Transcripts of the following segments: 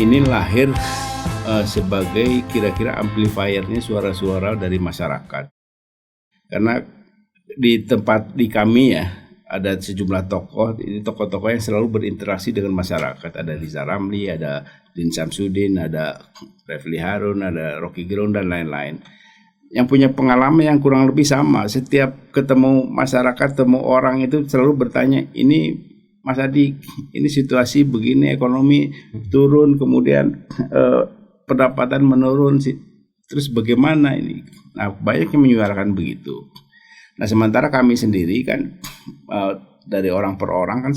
ini lahir sebagai kira-kira amplifiernya suara-suara dari masyarakat. Karena di tempat di kami ya ada sejumlah tokoh, ini tokoh-tokoh yang selalu berinteraksi dengan masyarakat. Ada Riza Ramli, ada Din Samsudin, ada Refli Harun, ada Rocky Gerung dan lain-lain. Yang punya pengalaman yang kurang lebih sama. Setiap ketemu masyarakat, ketemu orang itu selalu bertanya, ini Mas Adi, ini situasi begini, ekonomi turun, kemudian pendapatan menurun, terus bagaimana ini? Nah, banyak yang menyuarakan begitu. Nah, sementara kami sendiri kan dari orang per orang kan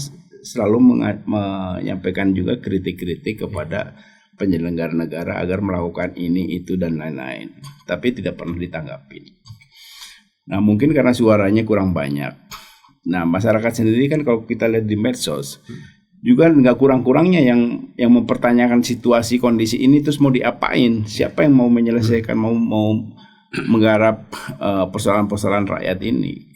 selalu menyampaikan juga kritik-kritik kepada penyelenggara negara agar melakukan ini, itu, dan lain-lain. Tapi tidak pernah ditanggapi. Nah, mungkin karena suaranya kurang banyak. Nah, masyarakat sendiri kan kalau kita lihat di medsos juga nggak kurang-kurangnya yang mempertanyakan situasi kondisi ini terus mau diapain, siapa yang mau menyelesaikan, mau menggarap persoalan-persoalan rakyat ini.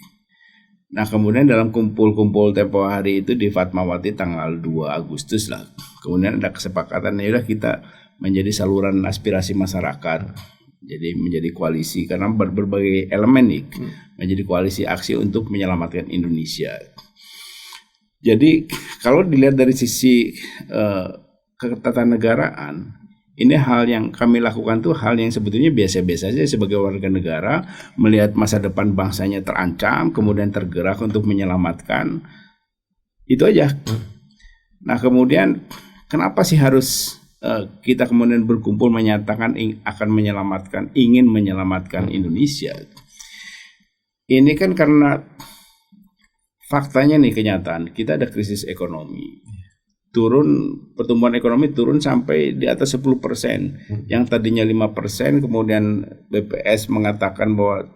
Nah, kemudian dalam kumpul-kumpul tempo hari itu di Fatmawati tanggal 2 Agustus lah, kemudian ada kesepakatan ya udah kita menjadi saluran aspirasi masyarakat. Jadi menjadi koalisi karena berbagai elemen nih, menjadi koalisi aksi untuk menyelamatkan Indonesia. Jadi kalau dilihat dari sisi ketatanegaraan, ini hal yang kami lakukan tuh hal yang sebetulnya biasa-biasa saja sebagai warga negara, melihat masa depan bangsanya terancam, kemudian tergerak untuk menyelamatkan, itu aja. Nah, kemudian kenapa sih harus kita kemudian berkumpul menyatakan ingin menyelamatkan Indonesia? Ini kan karena faktanya nih, kenyataan kita ada krisis ekonomi, pertumbuhan ekonomi turun sampai di atas 10%, yang tadinya 5%, kemudian BPS mengatakan bahwa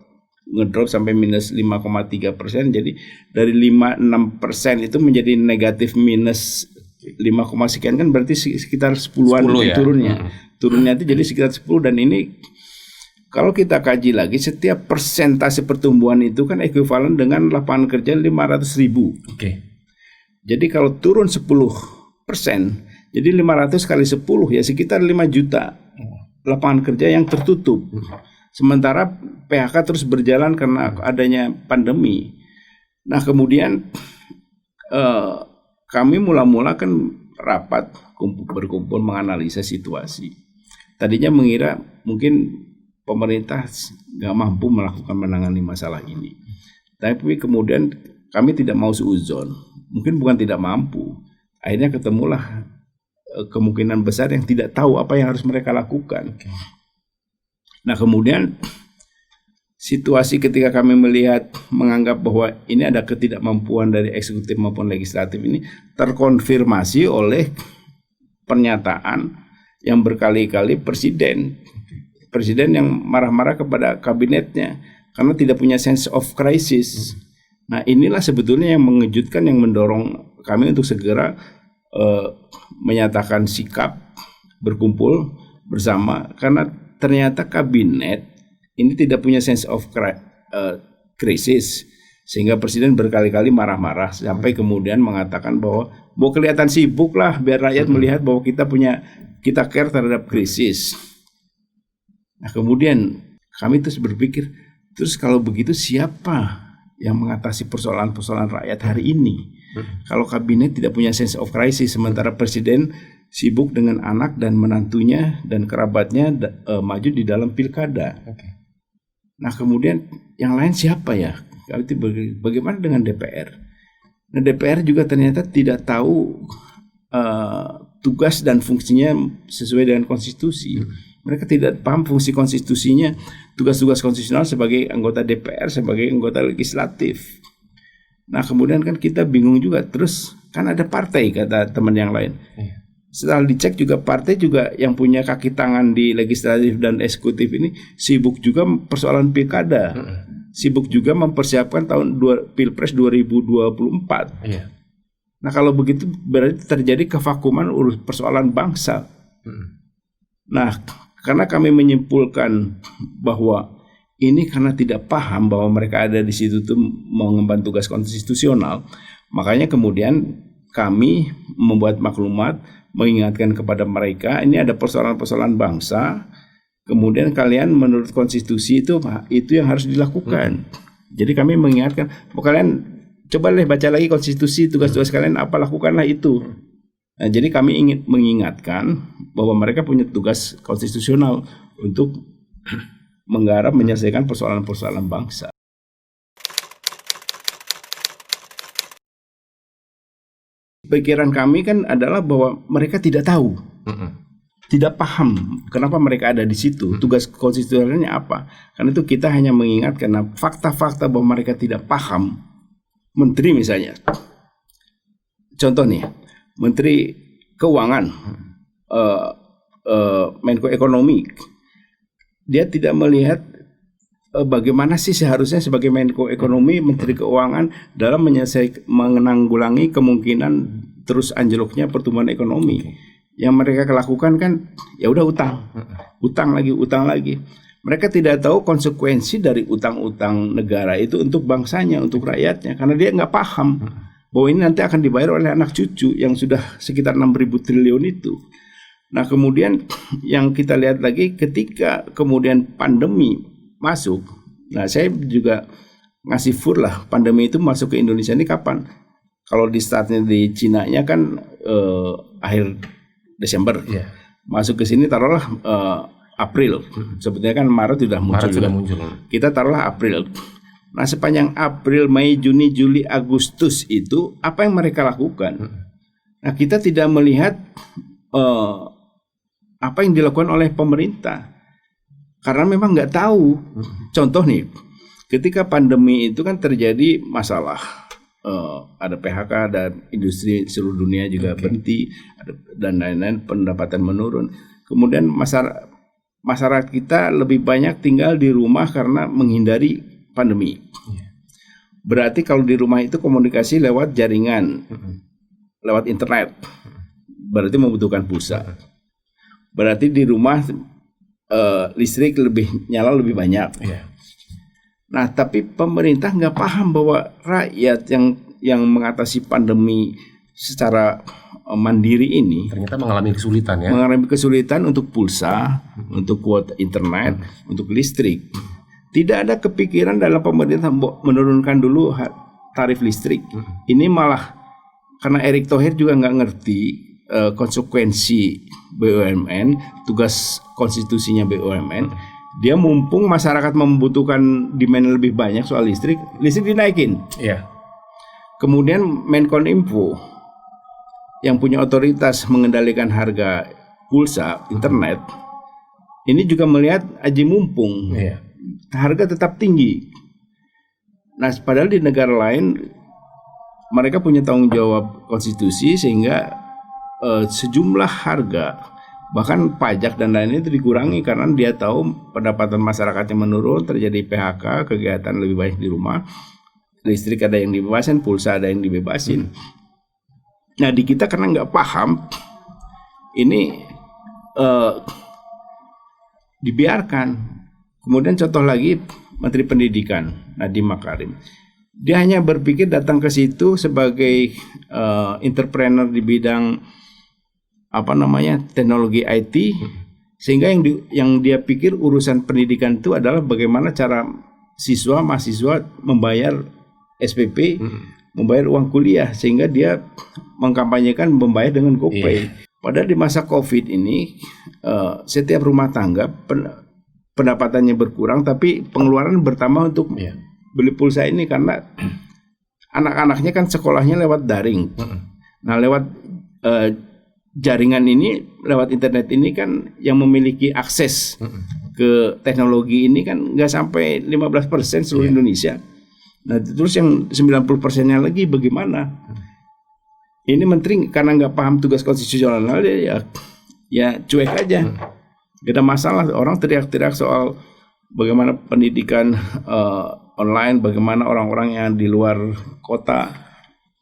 ngedrop sampai minus 5,3%, jadi dari 5-6% itu menjadi negatif minus 5, sekian kan berarti sekitar 10-an ya? Turunnya itu jadi sekitar 10, dan ini kalau kita kaji lagi setiap persentase pertumbuhan itu kan ekuivalen dengan lapangan kerja 500.000. Jadi kalau turun 10%, jadi 500 kali 10 ya sekitar 5 juta lapangan kerja yang tertutup. Sementara PHK terus berjalan karena adanya pandemi. Nah, kemudian kami mula-mula kan rapat berkumpul menganalisa situasi. Tadinya mengira mungkin pemerintah nggak mampu melakukan menangani masalah ini. Tapi kemudian kami tidak mau suudzon. Mungkin bukan tidak mampu. Akhirnya ketemulah kemungkinan besar yang tidak tahu apa yang harus mereka lakukan. Nah, kemudian situasi ketika kami menganggap bahwa ini ada ketidakmampuan dari eksekutif maupun legislatif ini terkonfirmasi oleh pernyataan yang berkali-kali presiden yang marah-marah kepada kabinetnya karena tidak punya sense of crisis. Nah, inilah sebetulnya yang mengejutkan, yang mendorong kami untuk segera menyatakan sikap berkumpul bersama, karena ternyata kabinet ini tidak punya sense of crisis, sehingga presiden berkali-kali marah-marah sampai kemudian mengatakan bahwa kelihatan sibuk lah biar rakyat melihat bahwa kita care terhadap krisis. Nah, kemudian kami terus berpikir, terus kalau begitu siapa yang mengatasi persoalan-persoalan rakyat hari ini? Kalau kabinet tidak punya sense of crisis, sementara presiden sibuk dengan anak dan menantunya dan kerabatnya maju di dalam pilkada. Nah, kemudian yang lain siapa ya? Bagaimana dengan DPR? Nah, DPR juga ternyata tidak tahu tugas dan fungsinya sesuai dengan konstitusi. Mereka tidak paham fungsi konstitusinya, tugas-tugas konstitusional sebagai anggota DPR, sebagai anggota legislatif. Nah, kemudian kan kita bingung juga. Terus kan ada partai, kata teman yang lain. Setelah dicek juga partai juga yang punya kaki tangan di legislatif dan eksekutif ini sibuk juga persoalan pilkada, sibuk juga mempersiapkan Pilpres 2024. Nah, kalau begitu berarti terjadi kevakuman urus persoalan bangsa. Nah, karena kami menyimpulkan bahwa ini karena tidak paham bahwa mereka ada di situ tuh mengemban tugas konstitusional, makanya kemudian kami membuat maklumat mengingatkan kepada mereka ini ada persoalan-persoalan bangsa. Kemudian kalian menurut konstitusi itu yang harus dilakukan. Jadi kami mengingatkan, kalian coba baca lagi konstitusi, tugas-tugas kalian apa, lakukanlah itu. Nah, jadi kami ingin mengingatkan bahwa mereka punya tugas konstitusional untuk menggarap menyelesaikan persoalan-persoalan bangsa. Pikiran kami kan adalah bahwa mereka tidak tahu. Tidak paham kenapa mereka ada di situ, tugas konstitusionalnya apa. Karena itu kita hanya mengingatkan fakta-fakta bahwa mereka tidak paham. Menteri misalnya, contoh nih, Menteri Keuangan, Menko Ekonomi, dia tidak melihat bagaimana sih seharusnya sebagai Menko Ekonomi, Menteri Keuangan dalam menanggulangi kemungkinan terus anjloknya pertumbuhan ekonomi. Yang mereka lakukan kan ya udah utang lagi. Mereka tidak tahu konsekuensi dari utang-utang negara itu untuk bangsanya, untuk rakyatnya, karena dia nggak paham bahwa ini nanti akan dibayar oleh anak cucu yang sudah sekitar 6.000 triliun itu. Nah, kemudian yang kita lihat lagi ketika kemudian pandemi masuk. Nah, saya juga ngasih fur lah, pandemi itu masuk ke Indonesia ini kapan? Kalau di startnya di Cina-nya kan akhir Desember, masuk ke sini taruhlah April. Sebetulnya kan Maret sudah muncul. Kita taruhlah April. Nah, sepanjang April, Mei, Juni, Juli, Agustus itu apa yang mereka lakukan? Nah, kita tidak melihat apa yang dilakukan oleh pemerintah karena memang nggak tahu. Contoh nih, ketika pandemi itu kan terjadi masalah. Ada PHK dan industri seluruh dunia juga berhenti dan lain-lain, pendapatan menurun. Kemudian masyarakat kita lebih banyak tinggal di rumah karena menghindari pandemi. Berarti kalau di rumah itu komunikasi lewat jaringan, lewat internet, berarti membutuhkan pulsa. Berarti di rumah listrik nyala lebih banyak. Nah, tapi pemerintah nggak paham bahwa rakyat yang mengatasi pandemi secara mandiri ini ternyata mengalami kesulitan ya. Mengalami kesulitan untuk pulsa, untuk kuota internet, untuk listrik. Tidak ada kepikiran dalam pemerintah menurunkan dulu tarif listrik. Ini malah karena Erick Thohir juga nggak ngerti konsekuensi BUMN, tugas konstitusinya BUMN. Dia mumpung masyarakat membutuhkan demand lebih banyak soal listrik dinaikin. Kemudian Menkominfo yang punya otoritas mengendalikan harga pulsa internet ini juga melihat aji mumpung harga tetap tinggi. Nah, padahal di negara lain mereka punya tanggung jawab konstitusi sehingga sejumlah harga bahkan pajak dan lainnya itu dikurangi karena dia tahu pendapatan masyarakatnya menurun, terjadi PHK, kegiatan lebih banyak di rumah, listrik ada yang dibebasin, pulsa ada yang dibebasin. Nah, di kita karena nggak paham ini dibiarkan. Kemudian contoh lagi Menteri Pendidikan Nadiem Makarim, dia hanya berpikir datang ke situ sebagai entrepreneur di bidang teknologi IT, sehingga yang dia pikir urusan pendidikan itu adalah bagaimana cara mahasiswa membayar SPP, membayar uang kuliah, sehingga dia mengkampanyekan membayar dengan GoPay. Padahal di masa COVID ini setiap rumah tangga pendapatannya berkurang, tapi pengeluaran bertambah untuk beli pulsa ini karena anak-anaknya kan sekolahnya lewat daring. Nah, lewat jaringan ini, lewat internet ini kan yang memiliki akses ke teknologi ini kan nggak sampai 15% seluruh Indonesia. Nah, terus yang 90%-nya lagi bagaimana? Ini menteri karena nggak paham tugas konstitusional ya cuek aja. Gak ada masalah, orang teriak-teriak soal bagaimana pendidikan online, bagaimana orang-orang yang di luar kota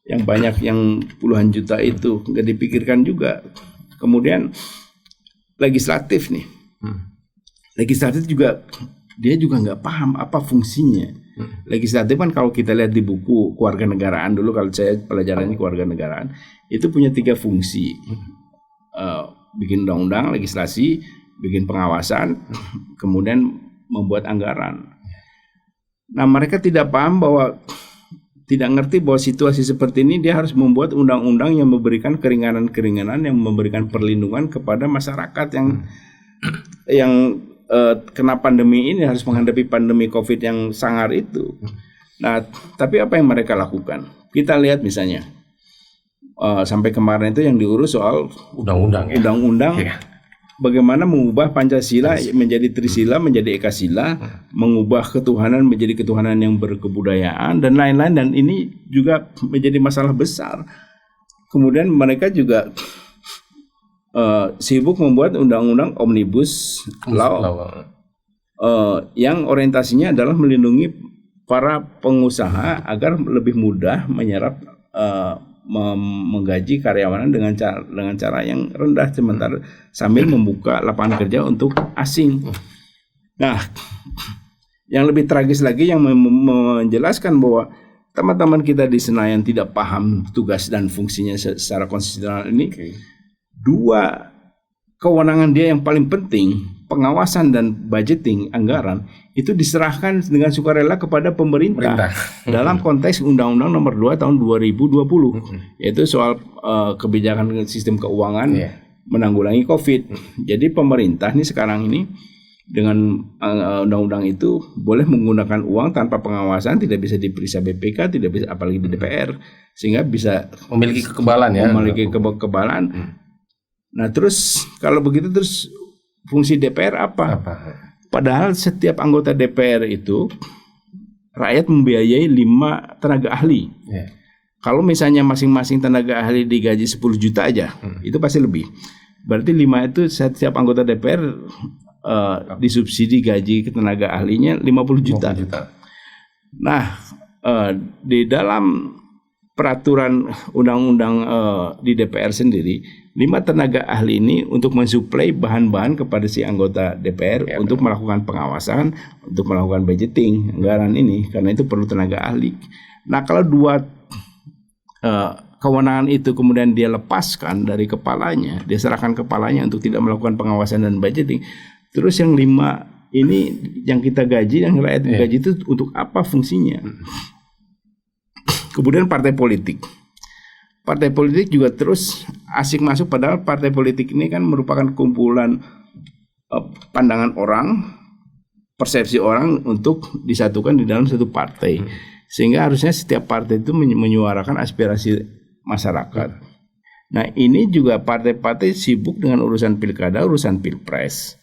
yang banyak, yang puluhan juta itu nggak dipikirkan juga. Kemudian legislatif nih, legislatif juga dia juga nggak paham apa fungsinya. Legislatif kan kalau kita lihat di buku kewarganegaraan dulu, kalau saya pelajarannya kewarganegaraan, itu punya 3 fungsi. bikin undang-undang, legislasi, bikin pengawasan, kemudian membuat anggaran. Nah, mereka tidak paham bahwa tidak ngerti bahwa situasi seperti ini dia harus membuat undang-undang yang memberikan keringanan-keringanan, yang memberikan perlindungan kepada masyarakat yang kena pandemi ini, harus menghadapi pandemi COVID yang sangar itu. Nah, tapi apa yang mereka lakukan? Kita lihat misalnya sampai kemarin itu yang diurus soal undang-undang, bagaimana mengubah Pancasila menjadi Trisila, menjadi Ekasila, mengubah ketuhanan menjadi ketuhanan yang berkebudayaan dan lain-lain, dan ini juga menjadi masalah besar. Kemudian mereka juga sibuk membuat undang-undang omnibus law yang orientasinya adalah melindungi para pengusaha agar lebih mudah menyerap menggaji karyawan dengan cara yang rendah, sementara sambil membuka lapangan kerja untuk asing. Nah, yang lebih tragis lagi yang menjelaskan bahwa teman-teman kita di Senayan tidak paham tugas dan fungsinya secara konstitusional ini. Dua kewenangan dia yang paling penting, pengawasan dan budgeting anggaran, itu diserahkan dengan sukarela kepada pemerintah. Dalam konteks Undang-Undang Nomor 2 Tahun 2020, yaitu soal kebijakan sistem keuangan menanggulangi COVID. Jadi pemerintah ini sekarang ini dengan undang-undang itu boleh menggunakan uang tanpa pengawasan, tidak bisa diperiksa BPK, tidak bisa apalagi di DPR, sehingga bisa memiliki kekebalan kekebalan. Nah, terus kalau begitu terus fungsi DPR apa? Padahal setiap anggota DPR itu rakyat membiayai 5 tenaga ahli. Kalau misalnya masing-masing tenaga ahli digaji 10 juta aja, itu pasti lebih. Berarti 5 itu setiap anggota DPR disubsidi gaji ke tenaga ahlinya 50 juta. Nah, di dalam peraturan undang-undang di DPR sendiri, 5 tenaga ahli ini untuk mensuplai bahan-bahan kepada si anggota DPR untuk melakukan pengawasan, untuk melakukan budgeting anggaran ini, karena itu perlu tenaga ahli. Nah, kalau 2 kewenangan itu kemudian dia lepaskan dari kepalanya, dia serahkan kepalanya untuk tidak melakukan pengawasan dan budgeting, terus yang 5 ini yang kita gaji, yang rakyat gaji itu untuk apa fungsinya? Kemudian partai politik juga terus asik masuk, padahal partai politik ini kan merupakan kumpulan pandangan orang, persepsi orang untuk disatukan di dalam satu partai, sehingga harusnya setiap partai itu menyuarakan aspirasi masyarakat. Nah, ini juga partai-partai sibuk dengan urusan pilkada, urusan pilpres,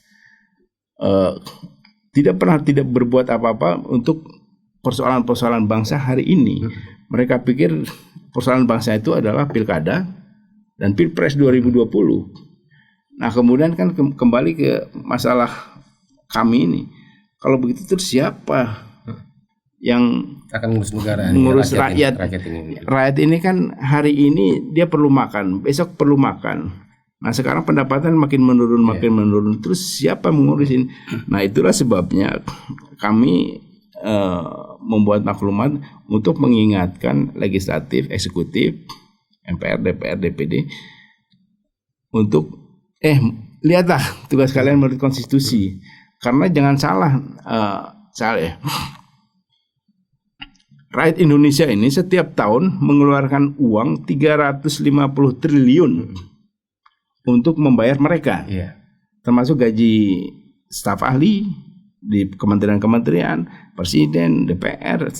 tidak berbuat apa-apa untuk persoalan-persoalan bangsa hari ini. Mereka pikir persoalan bangsa itu adalah pilkada dan pilpres 2020. Nah, kemudian kan kembali ke masalah kami ini. Kalau begitu terus siapa yang akan mengurus negara, mengurus rakyat ini? Rakyat ini kan hari ini dia perlu makan, besok perlu makan. Nah, sekarang pendapatan makin menurun. Terus siapa mengurusin? Nah, itulah sebabnya kami membuat maklumat untuk mengingatkan legislatif, eksekutif, MPR, DPR, DPD untuk lihatlah tugas kalian menurut konstitusi. Karena jangan salah rakyat Indonesia ini setiap tahun mengeluarkan uang 350 triliun untuk membayar mereka, termasuk gaji staf ahli di kementerian-kementerian, presiden, DPR,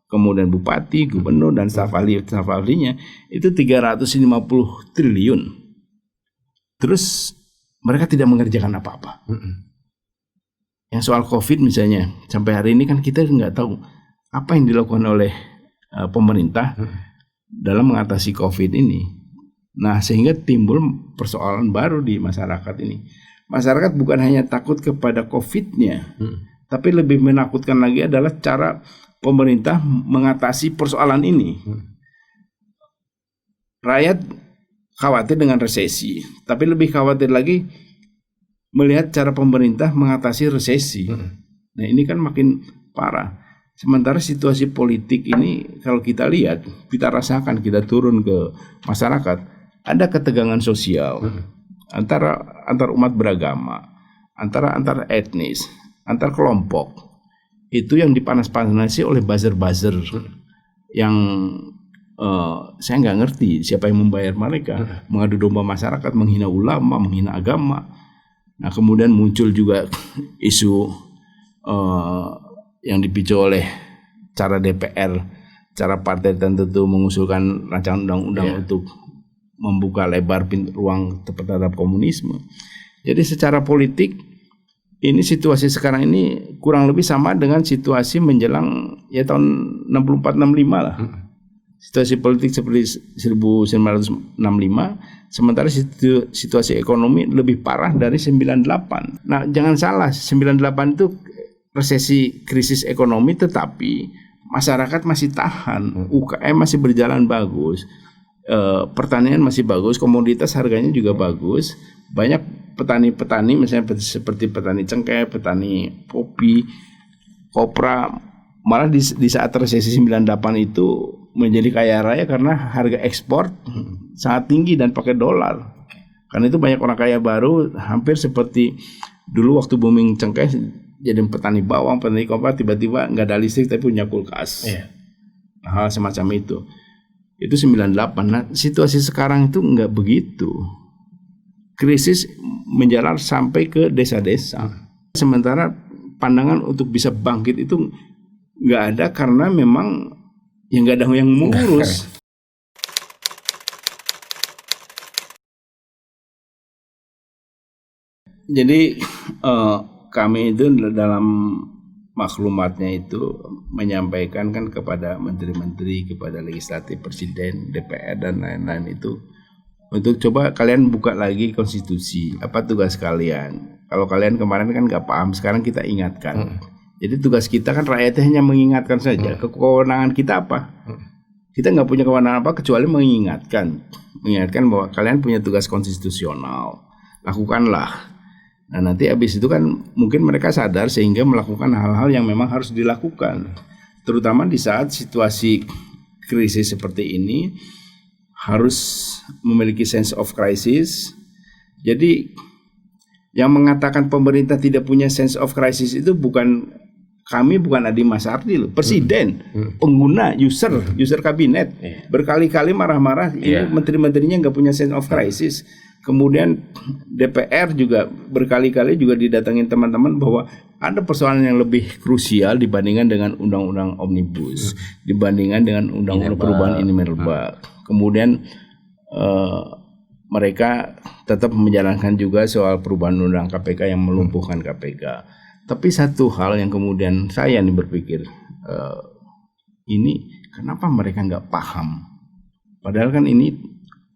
kemudian bupati, gubernur, dan staf ahlinya itu 350 triliun. Terus mereka tidak mengerjakan apa-apa. Yang soal COVID misalnya, sampai hari ini kan kita nggak tahu apa yang dilakukan oleh pemerintah dalam mengatasi COVID ini. Nah, sehingga timbul persoalan baru di masyarakat ini. Masyarakat bukan hanya takut kepada COVID-nya, tapi lebih menakutkan lagi adalah cara pemerintah mengatasi persoalan ini. Rakyat khawatir dengan resesi, tapi lebih khawatir lagi melihat cara pemerintah mengatasi resesi. Nah, ini kan makin parah. Sementara situasi politik ini kalau kita lihat, kita rasakan, kita turun ke masyarakat, ada ketegangan sosial antar umat beragama, antar etnis, antar kelompok. Itu yang dipanas-panasi oleh buzzer-buzzer yang saya nggak ngerti siapa yang membayar mereka, mengadu domba masyarakat, menghina ulama, menghina agama. Nah kemudian muncul juga isu yang dipicu oleh cara DPR, cara partai tertentu mengusulkan rancangan undang-undang untuk membuka lebar ruang terhadap komunisme. Jadi secara politik ini situasi sekarang ini kurang lebih sama dengan situasi menjelang ya tahun 64-65 lah. Situasi politik seperti 1965, sementara situasi ekonomi lebih parah dari 98. Nah, jangan salah, 98 itu resesi krisis ekonomi, tetapi masyarakat masih tahan, UKM masih berjalan bagus. Pertanian masih bagus, komoditas harganya juga bagus. Banyak petani-petani misalnya seperti petani cengkeh, petani kopi, kopra, malah di saat resesi 98 itu menjadi kaya raya karena harga ekspor sangat tinggi dan pakai dolar. Karena itu banyak orang kaya baru, hampir seperti dulu waktu booming cengkeh jadi petani bawang, petani kopra, tiba-tiba nggak ada listrik tapi punya kulkas. Hal semacam itu. Itu 98. Nah, situasi sekarang itu enggak begitu. Krisis menjalar sampai ke desa-desa. Sementara pandangan untuk bisa bangkit itu enggak ada karena memang yang enggak ada yang mengurus. Jadi kami itu dalam maklumatnya itu menyampaikan kan kepada menteri-menteri, kepada legislatif, presiden, DPR dan lain-lain itu untuk coba kalian buka lagi konstitusi, apa tugas kalian. Kalau kalian kemarin kan nggak paham, sekarang kita ingatkan. Jadi tugas kita kan rakyatnya hanya mengingatkan saja. Kewenangan kita apa? Kita nggak punya kewenangan apa kecuali mengingatkan bahwa kalian punya tugas konstitusional, lakukanlah. Nah nanti habis itu kan mungkin mereka sadar sehingga melakukan hal-hal yang memang harus dilakukan. Terutama di saat situasi krisis seperti ini harus memiliki sense of crisis. Jadi yang mengatakan pemerintah tidak punya sense of crisis itu bukan Adi Masardi loh, presiden, pengguna, user kabinet. Berkali-kali marah-marah ini menteri-menterinya nggak punya sense of crisis. Kemudian DPR juga berkali-kali juga didatangin teman-teman bahwa ada persoalan yang lebih krusial dibandingkan dengan undang-undang omnibus, dibandingkan dengan undang-undang perubahan ini Minerba. Kemudian mereka tetap menjalankan juga soal perubahan undang KPK yang melumpuhkan KPK. Tapi satu hal yang kemudian saya nih berpikir, ini kenapa mereka nggak paham? Padahal kan ini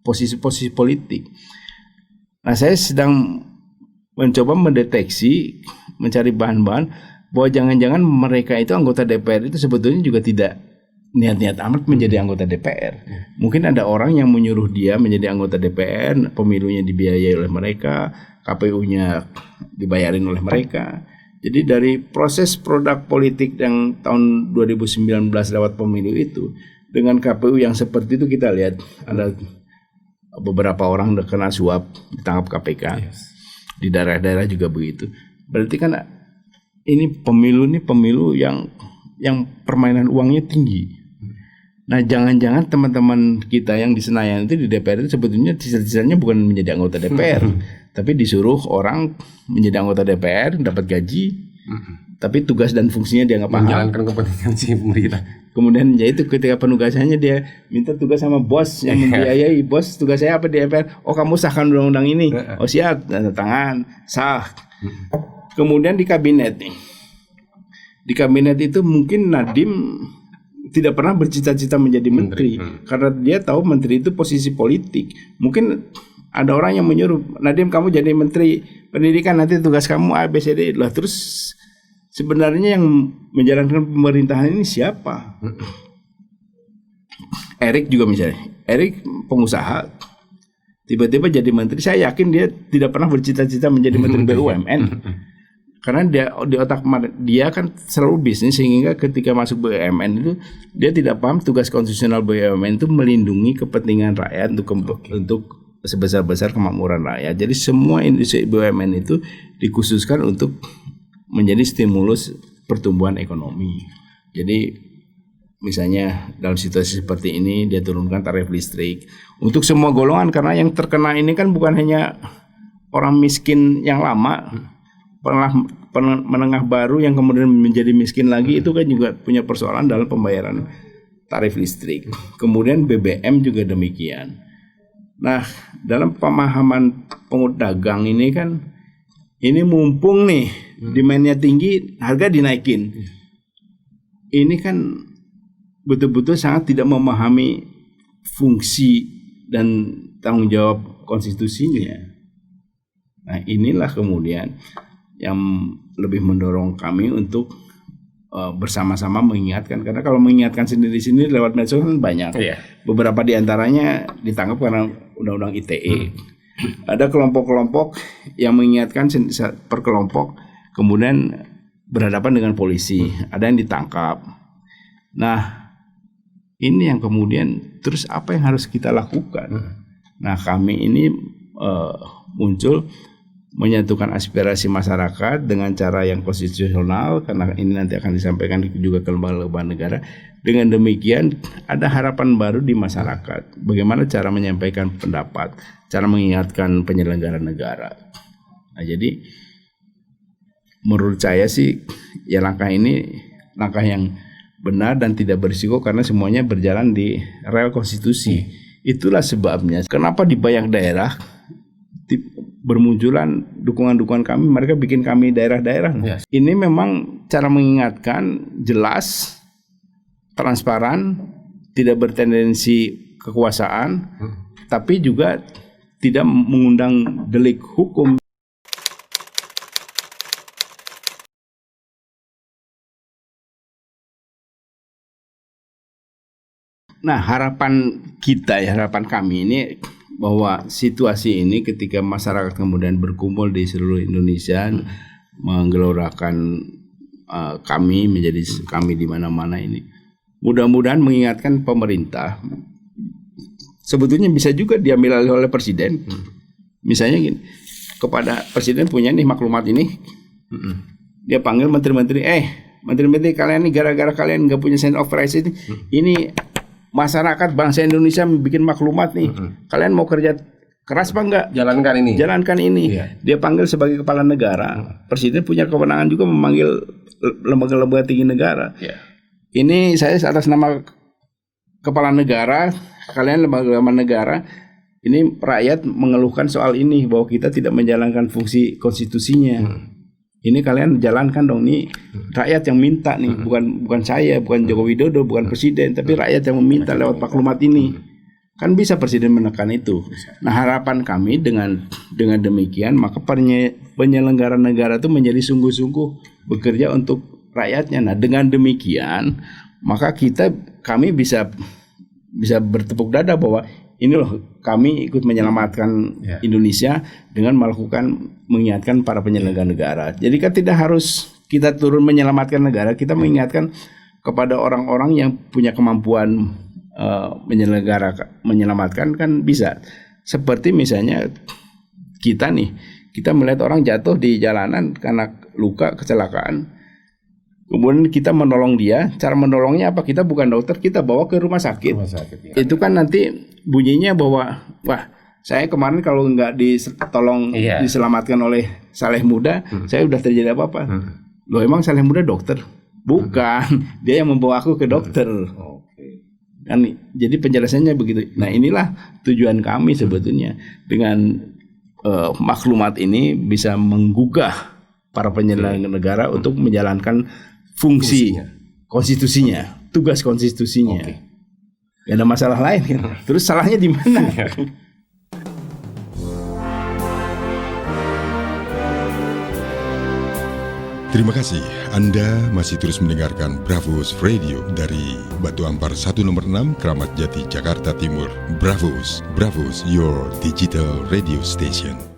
posisi-posisi politik. Nah, saya sedang mencoba mendeteksi, mencari bahan-bahan bahwa jangan-jangan mereka itu anggota DPR itu sebetulnya juga tidak niat-niat amat menjadi anggota DPR. Mungkin ada orang yang menyuruh dia menjadi anggota DPR, pemilunya dibiayai oleh mereka, KPU-nya dibayarin oleh mereka. Jadi dari proses produk politik yang tahun 2019 lewat pemilu itu, dengan KPU yang seperti itu kita lihat ada beberapa orang kena suap ditangkap KPK. Di daerah-daerah juga begitu. Berarti kan ini pemilu yang permainan uangnya tinggi. Nah, jangan-jangan teman-teman kita yang di Senayan itu di DPR itu sebetulnya cita-citanya bukan menjadi anggota DPR, tapi disuruh orang menjadi anggota DPR, dapat gaji, tapi tugas dan fungsinya dia nggak paham. Menjalankan kepentingan si pemerintah. Kemudian ya itu ketika penugasannya dia minta tugas sama bos yang membiayai. Bos, tugas saya apa di DPR? Oh, kamu sahkan undang-undang ini. Oh, siap, tanda tangan, sah. Kemudian di kabinet nih. Di kabinet itu mungkin Nadiem tidak pernah bercita-cita menjadi menteri. Karena dia tahu menteri itu posisi politik. Mungkin ada orang yang menyuruh, Nadiem kamu jadi menteri pendidikan, nanti tugas kamu A, B, C, D. Lah terus sebenarnya yang menjalankan pemerintahan ini siapa? Erik juga misalnya. Erik pengusaha, tiba-tiba jadi menteri. Saya yakin dia tidak pernah bercita-cita menjadi menteri BUMN. Karena dia di otak dia kan selalu bisnis, sehingga ketika masuk BUMN itu dia tidak paham tugas konstitusional BUMN itu melindungi kepentingan rakyat untuk sebesar-besar kemakmuran rakyat. Jadi semua industri BUMN itu dikhususkan untuk menjadi stimulus pertumbuhan ekonomi. Jadi misalnya dalam situasi seperti ini dia turunkan tarif listrik untuk semua golongan, karena yang terkena ini kan bukan hanya orang miskin yang lama, menengah baru yang kemudian menjadi miskin lagi itu kan juga punya persoalan dalam pembayaran tarif listrik. Kemudian BBM juga demikian. Nah, dalam pemahaman dagang ini kan ini mumpung nih demand-nya tinggi, harga dinaikin. Ini kan betul-betul sangat tidak memahami fungsi dan tanggung jawab konstitusinya. Nah, inilah kemudian yang lebih mendorong kami untuk bersama-sama mengingatkan, karena kalau mengingatkan sendiri-sendiri lewat medsos kan banyak. Beberapa di antaranya ditangkap karena undang-undang ITE. Ada kelompok-kelompok yang mengingatkan per kelompok, kemudian berhadapan dengan polisi, ada yang ditangkap. Nah, ini yang kemudian terus apa yang harus kita lakukan? Nah, kami ini muncul menyatukan aspirasi masyarakat dengan cara yang konstitusional, karena ini nanti akan disampaikan juga ke lembaga-lembaga negara. Dengan demikian ada harapan baru di masyarakat. Bagaimana cara menyampaikan pendapat, cara mengingatkan penyelenggara negara. Nah, jadi menurut saya sih ya langkah ini langkah yang benar dan tidak berisiko, karena semuanya berjalan di rel konstitusi. Itulah sebabnya kenapa di banyak daerah bermunculan dukungan-dukungan kami, mereka bikin kami daerah-daerah. Yes. Ini memang cara mengingatkan jelas, transparan, tidak bertendensi kekuasaan, tapi juga tidak mengundang delik hukum. Nah, harapan kita ya, harapan kami ini bahwa situasi ini ketika masyarakat kemudian berkumpul di seluruh Indonesia menggelorakan kami menjadi kami di mana-mana ini, mudah-mudahan mengingatkan pemerintah. Sebetulnya bisa juga diambil alih oleh presiden. Misalnya gini, kepada presiden punya nih maklumat ini, dia panggil menteri-menteri, menteri-menteri kalian nih gara-gara kalian nggak punya sense of crisis ini masyarakat bangsa Indonesia bikin maklumat nih, kalian mau kerja keras apa enggak? Jalankan ini. Iya. Dia panggil sebagai kepala negara. Presiden punya kewenangan juga memanggil lembaga-lembaga tinggi negara. Iya. Ini saya atas nama kepala negara, kalian lembaga-lembaga negara, ini rakyat mengeluhkan soal ini bahwa kita tidak menjalankan fungsi konstitusinya. Ini kalian jalankan dong, nih rakyat yang minta nih, bukan saya, bukan Joko Widodo, bukan presiden, tapi rakyat yang meminta lewat maklumat ini. Kan bisa presiden menekan itu. Nah, harapan kami dengan demikian maka penyelenggara negara itu menjadi sungguh-sungguh bekerja untuk rakyatnya. Nah, dengan demikian maka kami bisa bertepuk dada bahwa ini loh, kami ikut menyelamatkan Indonesia dengan mengingatkan para penyelenggara negara. Jadi kan tidak harus kita turun menyelamatkan negara, kita mengingatkan kepada orang-orang yang punya kemampuan menyelamatkan kan bisa. Seperti misalnya kita melihat orang jatuh di jalanan karena luka kecelakaan. Kemudian kita menolong dia, cara menolongnya apa? Kita bukan dokter, kita bawa ke rumah sakit. Ya. Itu kan nanti bunyinya bahwa, wah, saya kemarin kalau nggak ditolong diselamatkan oleh Saleh Muda, saya udah terjadi apa-apa. Loh, emang Saleh Muda dokter? Bukan, dia yang membawa aku ke dokter. Kan, jadi penjelasannya begitu. Nah, inilah tujuan kami sebetulnya dengan maklumat ini bisa menggugah para penyelenggara negara untuk menjalankan fungsi konstitusinya, tugas konstitusinya. Gak ada masalah lain kan. Terus salahnya di mana? Terima kasih Anda masih terus mendengarkan Bravos Radio dari Batu Ampar 1 nomor 6 Kramat Jati Jakarta Timur. Bravos, your digital radio station.